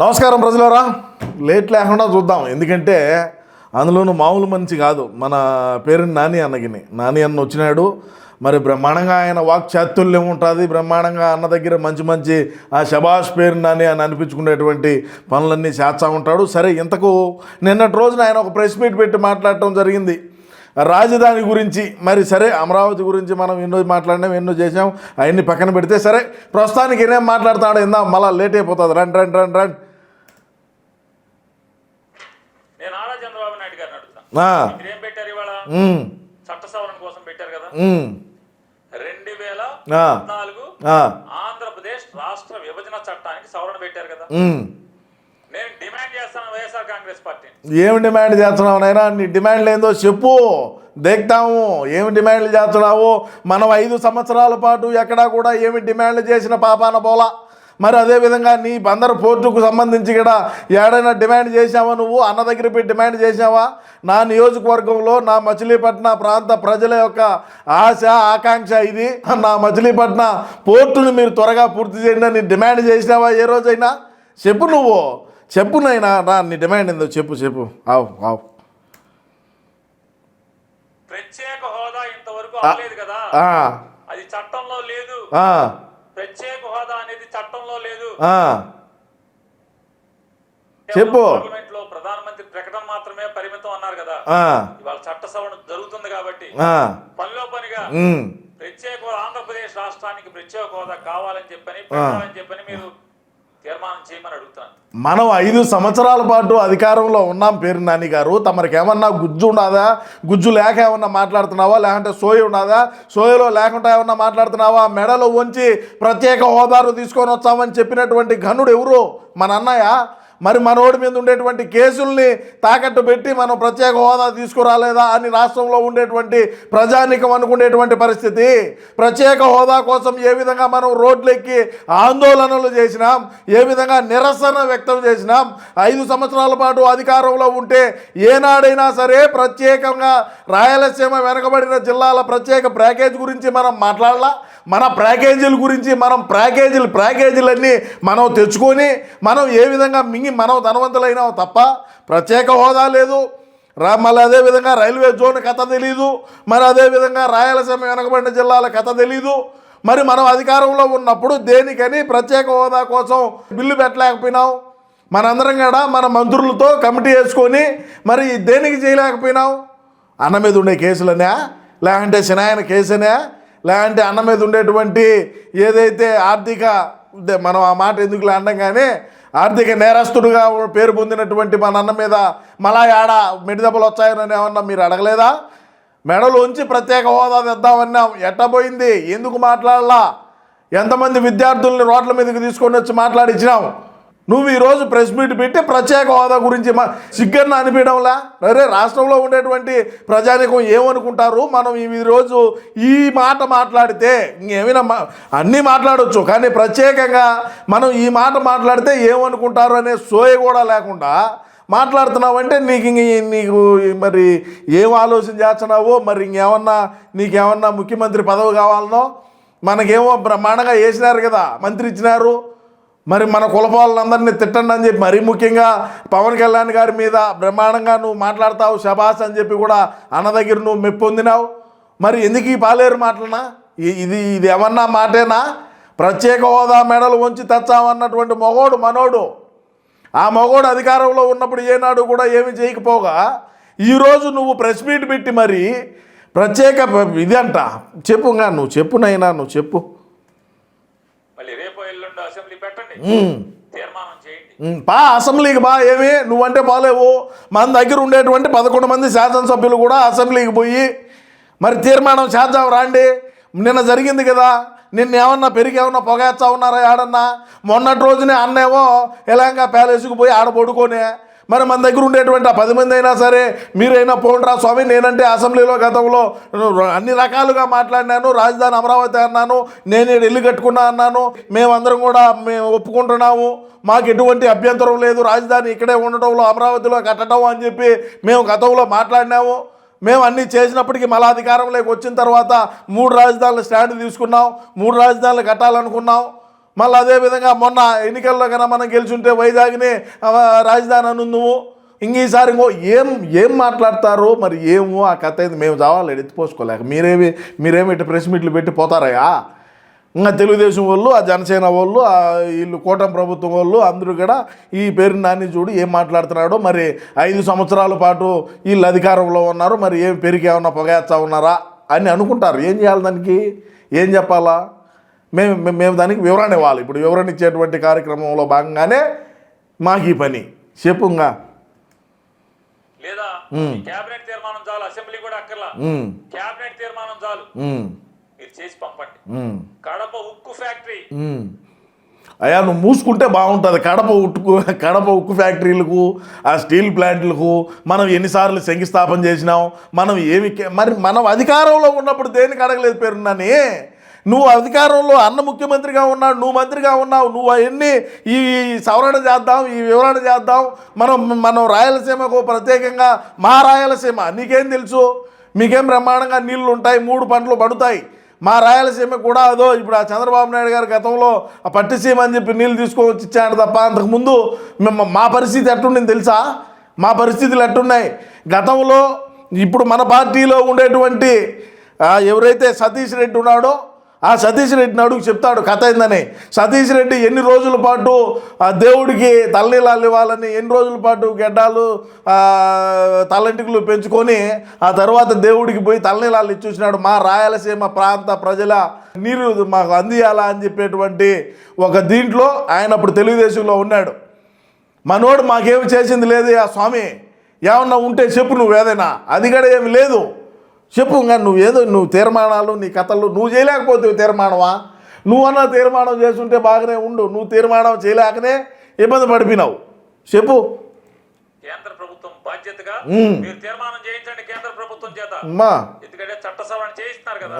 నమస్కారం ప్రజలారా. లేట్ లేకుండా చూద్దాం, ఎందుకంటే అందులోనూ మామూలు మనిషి కాదు. మన పేరుని నాని అన్న వచ్చినాడు. మరి బ్రహ్మాండంగా ఆయన వాక్ చాతుల్యం ఉంటుంది. బ్రహ్మాండంగా అన్న దగ్గర మంచి మంచి ఆ శబాష్ పేరు నాని అని అనిపించుకునేటువంటి పనులన్నీ చేస్తూ ఉంటాడు. సరే, ఇంతకు నిన్నటి రోజున ఆయన ఒక ప్రెస్ మీట్ పెట్టి మాట్లాడటం జరిగింది రాజధాని గురించి. మరి సరే, అమరావతి గురించి మనం ఎన్నో మాట్లాడినాం, ఎన్నో చేసాం, అవన్నీ పక్కన పెడితే సరే, ప్రస్తుతానికి ఏమేం మాట్లాడుతున్నాడు ఇందా, మళ్ళీ లేట్ అయిపోతుంది. రండి రండి రండి రండి. నేను ఆరా చంద్రబాబు నాయుడు గారిని అడుగుతాను, ఏం పెట్టారు ఇవాళ? చట్ట సవరణ కోసం పెట్టారు కదా. 2014 ఆంధ్రప్రదేశ్ రాష్ట్ర విభజన చట్టానికి సవరణ పెట్టారు కదా. నేను డిమాండ్ చేస్తాను వైఎస్ఆర్ కాంగ్రెస్ పార్టీ. ఏమి డిమాండ్ చేస్తున్నావు నైనా? నీ డిమాండ్లు ఏందో చెప్పు, దేక్తాము. ఏమి డిమాండ్లు చేస్తున్నావు? మనం 5 సంవత్సరాల పాటు ఎక్కడా కూడా ఏమి డిమాండ్లు చేసిన పాపాన పోలా. మరి అదేవిధంగా నీ బందరు పోర్టుకు సంబంధించి కూడా ఏడైనా డిమాండ్ చేసావా? నువ్వు అన్న దగ్గర పోయి డిమాండ్ చేసావా? నా నియోజకవర్గంలో నా మచిలీపట్నం ప్రాంత ప్రజల యొక్క ఆశ ఆకాంక్ష ఇది. నా మచిలీపట్నం పోర్టును మీరు త్వరగా పూర్తి చేయండి అని డిమాండ్ చేసినావా ఏ రోజైనా? చెప్పు, నువ్వు చెప్పు నైనా. నీ డిమాండ్ ఏందో చెప్పు చెప్పు. ఆవు ఆవు. ప్రత్యేక హోదా ఇంతవరకు అవ్వలేదు కదా, అది చట్టంలో లేదు. ప్రత్యేక హోదా అనేది చట్టంలో లేదు. చెప్పు. పార్లమెంట్ లో ప్రధానమంత్రి ప్రకటన మాత్రమే పరిమితం అన్నారు కదా. ఇవాళ చట్ట సవరణ జరుగుతుంది కాబట్టి పనిలో పనిగా ప్రత్యేక హోదా, ఆంధ్రప్రదేశ్ రాష్ట్రానికి ప్రత్యేక హోదా కావాలని చెప్పని మీరు తీర్మానం చేయమని అడుగుతాను. మనం 5 సంవత్సరాల పాటు అధికారంలో ఉన్నాం పేరు నాని గారు. తమరికి ఏమన్నా గుజ్జు ఉండదా? గుజ్జు లేక ఏమన్నా మాట్లాడుతున్నావా? లేకుంటే సోయ ఉండదా? సోయలో లేకుండా ఏమన్నా మాట్లాడుతున్నావా? మెడలో వంచి ప్రత్యేక హోదాలు తీసుకొని వచ్చామని చెప్పినటువంటి ఘనుడు ఎవరు? మన అన్నయ్య. మరి మనోడి మీద ఉండేటువంటి కేసుల్ని తాకట్టు పెట్టి మనం ప్రత్యేక హోదా తీసుకురాలేదా అని రాష్ట్రంలో ఉండేటువంటి ప్రజానీకం అనుకునేటువంటి పరిస్థితి. ప్రత్యేక హోదా కోసం ఏ విధంగా మనం రోడ్లెక్కి ఆందోళనలు చేసినాం, ఏ విధంగా నిరసన వ్యక్తం చేసినాం. 5 సంవత్సరాల పాటు అధికారంలో ఉంటే ఏనాడైనా సరే ప్రత్యేకంగా రాయలసీమ వెనకబడిన జిల్లాల ప్రత్యేక ప్యాకేజ్ గురించి మనం మాట్లాడాలా? మన ప్యాకేజీల గురించి మనం ప్యాకేజీలన్నీ మనం తెచ్చుకొని మనం ఏ విధంగా మనం ధనవంతులైనాం తప్ప ప్రత్యేక హోదా లేదు. మళ్ళీ అదేవిధంగా రైల్వే జోన్ కథ తెలీదు. మరి అదేవిధంగా రాయలసీమ వెనకబడిన జిల్లాల కథ తెలీదు. మరి మనం అధికారంలో ఉన్నప్పుడు దేనికని ప్రత్యేక హోదా కోసం బిల్లు పెట్టలేకపోయినాం? మనందరం కూడా మన మంత్రులతో కమిటీ వేసుకొని మరి దేనికి చేయలేకపోయినాం? అన్న మీద ఉండే కేసులనే, లేకంటే సినాయన కేసునే, లేదంటే అన్న మీద ఉండేటువంటి ఏదైతే ఆర్థిక, మనం ఆ మాట ఎందుకు అంటాం కానీ, ఆర్థిక నేరస్తుడుగా పేరు పొందినటువంటి మన అన్న మీద మళ్ళా ఏడా మెడిదెబ్బలు వచ్చాయని ఏమన్నా మీరు అడగలేదా? మెడలోంచి ప్రత్యేక హోదా తెద్దామన్నాం, ఎట్టబోయింది? ఎందుకు మాట్లాడలా? ఎంతమంది విద్యార్థుల్ని రోడ్ల మీదకి తీసుకొని వచ్చి మాట్లాడించినావు? నువ్వు ఈరోజు ప్రెస్ మీట్ పెట్టి ప్రత్యేక హోదా గురించి సిగ్గన్న అనిపించడంలా? అరే, రాష్ట్రంలో ఉండేటువంటి ప్రజానికం ఏమనుకుంటారు? మనం ఈరోజు ఈ మాట మాట్లాడితే ఇంకేమైనా అన్నీ మాట్లాడవచ్చు, కానీ ప్రత్యేకంగా మనం ఈ మాట మాట్లాడితే ఏమనుకుంటారు అనే సోయ కూడా లేకుండా మాట్లాడుతున్నావంటే నీకు మరి ఏం ఆలోచన చేస్తున్నావో, మరి నీకేమన్నా ముఖ్యమంత్రి పదవి కావాలనో? మనకేమో బ్రహ్మాండంగా వేసినారు కదా, మంత్రి ఇచ్చినారు. మరి మన కులపాలందరినీ తిట్టండి అని చెప్పి, మరీ ముఖ్యంగా పవన్ కళ్యాణ్ గారి మీద బ్రహ్మాండంగా నువ్వు మాట్లాడతావు, శబాస్ అని చెప్పి కూడా అన్న దగ్గర నువ్వు మెప్పు పొందినావు. మరి ఎందుకు ఈ పాలేరు మాటలనా? ఇది ఏమన్నా మాటేనా? ప్రత్యేక హోదా మెడలు వంచి తెచ్చామన్నటువంటి మగోడు మనోడు. ఆ మగోడు అధికారంలో ఉన్నప్పుడు ఏనాడు కూడా ఏమి చేయకపోగా ఈరోజు నువ్వు ప్రెస్ మీట్ పెట్టి మరి ప్రత్యేక ఇది అంట చెప్పుగా. నువ్వు చెప్పు నైనా, నువ్వు చెప్పు. అసెంబ్లీ పెట్టండి, తీర్మానం చేయండి. అసెంబ్లీకి ఏమి నువ్వంటే బాలేవు. మన దగ్గర ఉండేటువంటి 11 మంది శాసనసభ్యులు కూడా అసెంబ్లీకి పోయి మరి తీర్మానం చేద్దాం రాండి. నిన్న జరిగింది కదా, నిన్న ఏమన్నా ఏమన్నా పొగేస్తా ఉన్నారా ఆడన్నా? మొన్నటి రోజునే అన్నేమో ఎలాగా ప్యాలెస్కి పోయి ఆడ పడుకోనే. మరి మన దగ్గర ఉండేటువంటి ఆ 10 మంది అయినా సరే మీరైనా పోండ్రా స్వామి, నేనంటే అసెంబ్లీలో గతంలో అన్ని రకాలుగా మాట్లాడినాను, రాజధాని అమరావతి అన్నాను, నేను ఇల్లు కట్టుకున్నా అన్నాను, మేము ఒప్పుకుంటున్నాము, మాకు ఎటువంటి అభ్యంతరం లేదు రాజధాని ఇక్కడే ఉండటంలో, అమరావతిలో కట్టడం అని చెప్పి మేము గతంలో మాట్లాడినాము. మేము అన్నీ చేసినప్పటికీ మళ్ళా అధికారంలోకి వచ్చిన తర్వాత 3 రాజధానుల స్టాండ్ తీసుకున్నాం, 3 రాజధానులు కట్టాలనుకున్నాం. మళ్ళీ అదేవిధంగా మొన్న ఎన్నికల్లో కన్నా మనం గెలిచుంటే వైజాగ్ని రాజధాని అను నువ్వు ఇంకీసారి ఇంకో ఏం మాట్లాడతారో మరి ఏమో ఆ కథ అయితే మేము చావాలి ఎత్తిపోసుకోలేక మీరేమి ఇటు ప్రెస్ మీట్లు పెట్టి పోతారయ్యా. ఇంకా తెలుగుదేశం వాళ్ళు, ఆ జనసేన వాళ్ళు, వీళ్ళు కూటమి ప్రభుత్వం వాళ్ళు అందరూ కూడా ఈ పేరు నాని చూడు ఏం మాట్లాడుతున్నాడో, మరి 5 సంవత్సరాల పాటు వీళ్ళు అధికారంలో ఉన్నారు, మరి ఏం పెరిగి ఏమన్నా పొగేస్తా ఉన్నారా అని అనుకుంటారు. ఏం చేయాలి దానికి, ఏం చెప్పాలా? మేము దానికి వివరణ ఇవ్వాలి. ఇప్పుడు వివరణ ఇచ్చేటువంటి కార్యక్రమంలో భాగంగానే మాకు ఈ పని చెప్పుగా. లేదా కేబినెట్ తీర్మానం చాలు, అసెంబ్లీ కూడా అక్కర్లా, కేబినెట్ తీర్మానం చాలు, మీరు చేసి పంపండి. కడప ఉక్కు ఫ్యాక్టరీ అయ్యా నువ్వు మూసుకుంటే బాగుంటుంది. కడప ఉక్కు ఫ్యాక్టరీలకు, ఆ స్టీల్ ప్లాంట్లకు మనం ఎన్నిసార్లు శంకుస్థాపన చేసినాం. మరి మనం అధికారంలో ఉన్నప్పుడు దేనికి అడగలేదు పేరున్నాని. నువ్వు అధికారంలో అన్న ముఖ్యమంత్రిగా ఉన్నాడు, నువ్వు మంత్రిగా ఉన్నావు, నువ్వు అవన్నీ ఈ సవరణ చేద్దాం, ఈ వివరణ చేద్దాం, మనం రాయలసీమకు ప్రత్యేకంగా మా రాయలసీమ నీకేం తెలుసు? మీకేం బ్రహ్మాండంగా నీళ్లు ఉంటాయి, 3 పంటలు పడుతాయి. మా రాయలసీమ కూడా అదో ఇప్పుడు ఆ చంద్రబాబు నాయుడు గారు గతంలో ఆ పట్టిసీమ అని చెప్పి నీళ్ళు తీసుకొచ్చి ఇచ్చాడు తప్ప అంతకుముందు మా పరిస్థితి ఎట్టుండింది తెలుసా? మా పరిస్థితులు ఎట్టున్నాయి గతంలో. ఇప్పుడు మన పార్టీలో ఉండేటువంటి ఎవరైతే సతీష్ రెడ్డి ఉన్నాడో ఆ సతీష్ రెడ్డిని అడుగు చెప్తాడు కథ ఏందని. సతీష్ రెడ్డి ఎన్ని రోజుల పాటు ఆ దేవుడికి తలనీలాలు ఇవ్వాలని ఎన్ని రోజుల పాటు గెడ్డాలు తలంటికులు పెంచుకొని ఆ తర్వాత దేవుడికి పోయి తలనీలాలు ఇచ్చేసినాడు. మా రాయలసీమ ప్రాంత ప్రజల నీరు మాకు అందియాలా అని చెప్పేటువంటి ఒక దీంట్లో ఆయన అప్పుడు తెలుగుదేశంలో ఉన్నాడు. మనోడు మాకేమి చేసింది లేదు ఆ స్వామి, ఏమన్నా ఉంటే చెప్పు నువ్వు ఏదైనా. అది కూడా ఏమి లేదు చెప్పు. ఇంకా నువ్వు తీర్మానాలు నీ కథలు నువ్వు చేయలేకపోతే తీర్మానమా? నువ్వన్నా తీర్మానం చేస్తుంటే బాగానే ఉండు. నువ్వు తీర్మానం చేయలేకనే ఇబ్బంది పడిపోయినావు. చెప్పు. కేంద్ర ప్రభుత్వం బాధ్యతగా మీరు తీర్మానం చేయించండి కేంద్ర ప్రభుత్వం చేత. ఎందుకంటే చట్ట సవరణ చేయిస్తున్నారు కదా.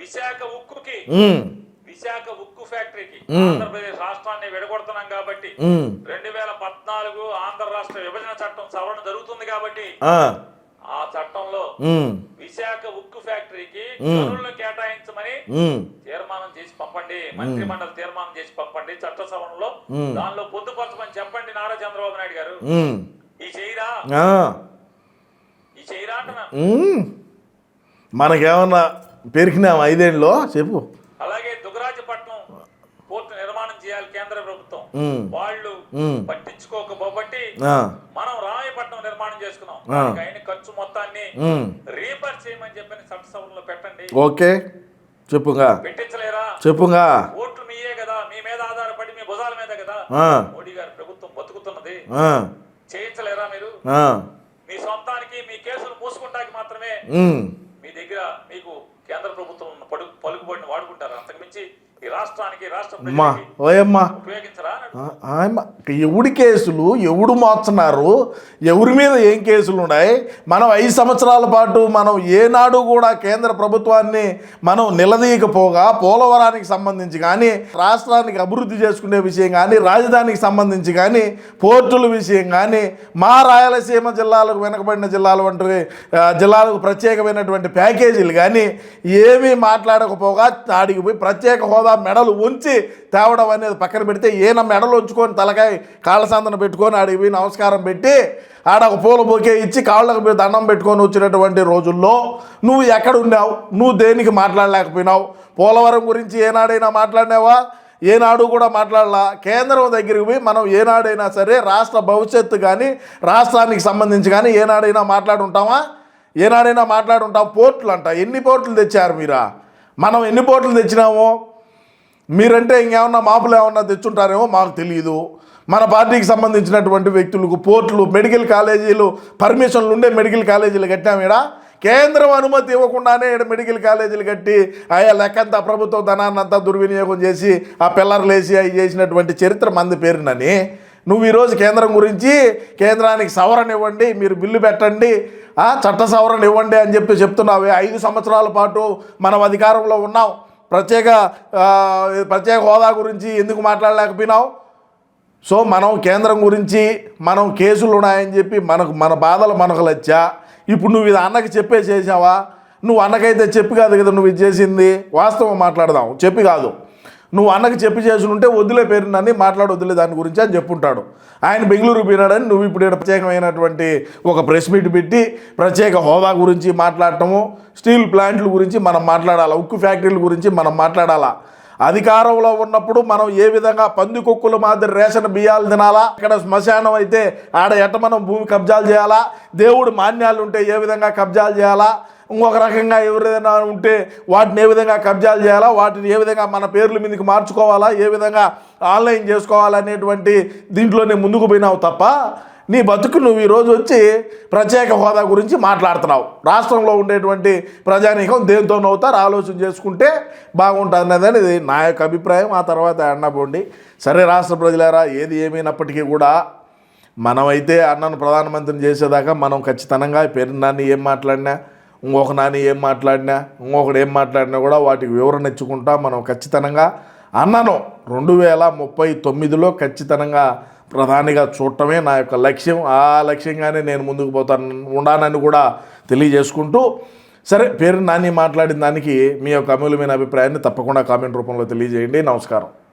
విశాఖ ఉక్కు ఫ్యాక్టరీకి ఆంధ్రప్రదేశ్ రాష్ట్రాన్ని విడగొడుతున్నాం కాబట్టి 2014 ఆంధ్ర రాష్ట్ర విభజన చట్టం సవరణ జరుగుతుంది కాబట్టి ఆ చట్టంలో విశాఖ ఉక్కు ఫ్యాక్టరీకి గనులను కేటాయించమని తీర్మానం చేసి పంపండి. మంత్రి మండలి తీర్మానం చేసి పంపండి. చట్ట సవరణలో దానిలో పొందుపరచమని చెప్పండి నారా చంద్రబాబు నాయుడు గారు. ఈ చేయరా అంటున్నా. మనకేమన్నా పెరిగినాం 5 ఏళ్ళలో చెప్పు. అలాగే దుగరాజపట్నం పోర్టు నిర్మాణం చేయాలి కేంద్ర ప్రభుత్వం, వాళ్ళు పట్టించుకోకపోబట్టి మనం రాయపట్నం నిర్మాణం చేసుకున్నాం. అయిన ఖర్చు మొత్తాన్ని రీపర్ చేయమని చెప్పని చట్ట సభలో పెట్టండి. ఓకే చెప్పుగా. పెట్టించలేరా? చెప్పుగా. ఓట్లు మీయే కదా, మీ మీద ఆధారపడి మీ భుజాల మీద కదా మోడీ గారి ప్రభుత్వం బతుకుతున్నది. చేయించలేరా మీరు? మీ సొంతానికి మీ కేసులు మూసుకుంటానికి మాత్రమే మీ దగ్గర మీకు కేంద్ర ప్రభుత్వం పలుకుబడిని వాడుకుంటారు. అంతకుమించి ఈ రాష్ట్రానికి రాష్ట్ర ఉపయోగించరా? ఎవడి కేసులు ఎవడు మోస్తున్నారు, ఎవరి మీద ఏం కేసులు ఉన్నాయి? మనం 5 సంవత్సరాల పాటు మనం ఏనాడు కూడా కేంద్ర ప్రభుత్వాన్ని మనం నిలదీయకపోగా పోలవరానికి సంబంధించి కానీ, రాష్ట్రానికి అభివృద్ధి చేసుకునే విషయం కానీ, రాజధానికి సంబంధించి కానీ, పోర్టుల విషయం కానీ, మా రాయలసీమ జిల్లాలకు వెనకబడిన జిల్లాలు వంటి జిల్లాలకు ప్రత్యేకమైనటువంటి ప్యాకేజీలు కానీ ఏమీ మాట్లాడకపోగా ఆడికి పోయి ప్రత్యేక హోదా మెడలు ఉంచి తేవడం అనేది పక్కన పెడితే ఈయన మెడలు ఉంచుకొని తలకాయ కాళ్ళసందన పెట్టుకొని ఆడికి పోయి నమస్కారం పెట్టి ఆడ ఒక పూల బొకే ఇచ్చి కాళ్ళకు పోయి దండం పెట్టుకొని వచ్చినటువంటి రోజుల్లో నువ్వు ఎక్కడ ఉన్నావు? నువ్వు దేనికి మాట్లాడలేకపోయినావు? పోలవరం గురించి ఏనాడైనా మాట్లాడినావా? ఏనాడు కూడా మాట్లాడలా. కేంద్రం దగ్గరికి పోయి మనం ఏనాడైనా సరే రాష్ట్ర భవిష్యత్తు కానీ రాష్ట్రానికి సంబంధించి కానీ ఏనాడైనా మాట్లాడుంటామా? ఏనాడైనా మాట్లాడుంటాం. పోర్టులు అంట, ఎన్ని పోర్టులు తెచ్చారు మీరా? మనం ఎన్ని పోర్టులు తెచ్చినామో? మీరంటే ఇంకేమన్నా మాపులు ఏమన్నా తెచ్చుంటారేమో మాకు తెలియదు. మన పార్టీకి సంబంధించినటువంటి వ్యక్తులకు పోర్టులు, మెడికల్ కాలేజీలు, పర్మిషన్లు ఉండే మెడికల్ కాలేజీలు కట్టాము. ఇక్కడ కేంద్రం అనుమతి ఇవ్వకుండానే ఇక్కడ మెడికల్ కాలేజీలు కట్టి ఆయా లెక్కంతా ప్రభుత్వ ధనాన్ని అంతా దుర్వినియోగం చేసి ఆ పిల్లర్లు వేసి అవి చేసినటువంటి చరిత్ర మంది పేరునని నువ్వు ఈరోజు కేంద్రం గురించి కేంద్రానికి సవరణ ఇవ్వండి, మీరు బిల్లు పెట్టండి, చట్ట సవరణ ఇవ్వండి అని చెప్పి చెప్తున్నావు. 5 సంవత్సరాల పాటు మనం అధికారంలో ఉన్నాం. ప్రత్యేక హోదా గురించి ఎందుకు మాట్లాడలేకపోయినావు? సో మనం కేంద్రం గురించి మనం కేసులు ఉన్నాయని చెప్పి మన బాధలు మనకు లచ్చా. ఇప్పుడు నువ్వు ఇది అన్నకి చెప్పే చేసావా? నువ్వు అన్నకైతే చెప్పి కాదు కదా నువ్వు ఇది చేసింది. వాస్తవం మాట్లాడదాం, చెప్పి కాదు. నువ్వు అన్నకి చెప్పి చేసి ఉంటే వదిలే పేరు నన్ను మాట్లాడు వదిలే దాని గురించి అని చెప్పుంటాడు. ఆయన బెంగళూరు పోయినాడని నువ్వు ఇప్పుడు ఇక్కడ ప్రత్యేకమైనటువంటి ఒక ప్రెస్ మీట్ పెట్టి ప్రత్యేక హోదా గురించి మాట్లాడటము, స్టీల్ ప్లాంట్ల గురించి మనం మాట్లాడాలా, ఉక్కు ఫ్యాక్టరీల గురించి మనం మాట్లాడాలా. అధికారంలో ఉన్నప్పుడు మనం ఏ విధంగా పందికొక్కుల మాదిరి రేషన్ బియ్యాలు తినాలా, ఇక్కడ శ్మశానం అయితే ఆడ ఎట్ట మనం భూమి కబ్జాలు చేయాలా, దేవుడు మాన్యాలు ఉంటే ఏ విధంగా కబ్జాలు చేయాలా, ఇంకొక రకంగా ఎవరైనా ఉంటే వాటిని ఏ విధంగా కబ్జాలు చేయాలా, వాటిని ఏ విధంగా మన పేర్ల మీదకి మార్చుకోవాలా, ఏ విధంగా ఆన్లైన్ చేసుకోవాలనేటువంటి దీంట్లోనే ముందుకు పోయినావు తప్ప నీ బతుకు నువ్వు ఈరోజు వచ్చి ప్రత్యేక హోదా గురించి మాట్లాడుతున్నావు. రాష్ట్రంలో ఉండేటువంటి ప్రజానీకం దేంతో నవ్వుతారు ఆలోచన చేసుకుంటే బాగుంటుంది అనేది నా యొక్క అభిప్రాయం. ఆ తర్వాత అన్నపోండి. సరే రాష్ట్ర ప్రజలారా, ఏది ఏమైనప్పటికీ కూడా మనమైతే అన్నను ప్రధానమంత్రిని చేసేదాకా మనం ఖచ్చితంగా పేరు నాని ఏం మాట్లాడినా, ఇంకొక నాని ఏం మాట్లాడినా, ఇంకొకటి ఏం మాట్లాడినా కూడా వాటికి వివరణ ఇచ్చుకుంటా మనం ఖచ్చితంగా అన్నను 2039లో ఖచ్చితంగా ప్రధానిగా చూడటమే నా యొక్క లక్ష్యం. ఆ లక్ష్యంగానే నేను ముందుకు ఉండాలని కూడా తెలియజేసుకుంటూ, సరే పేరు నాని మాట్లాడిన దానికి మీ యొక్క అమూల్యమైన అభిప్రాయాన్ని తప్పకుండా కామెంట్ రూపంలో తెలియజేయండి. నమస్కారం.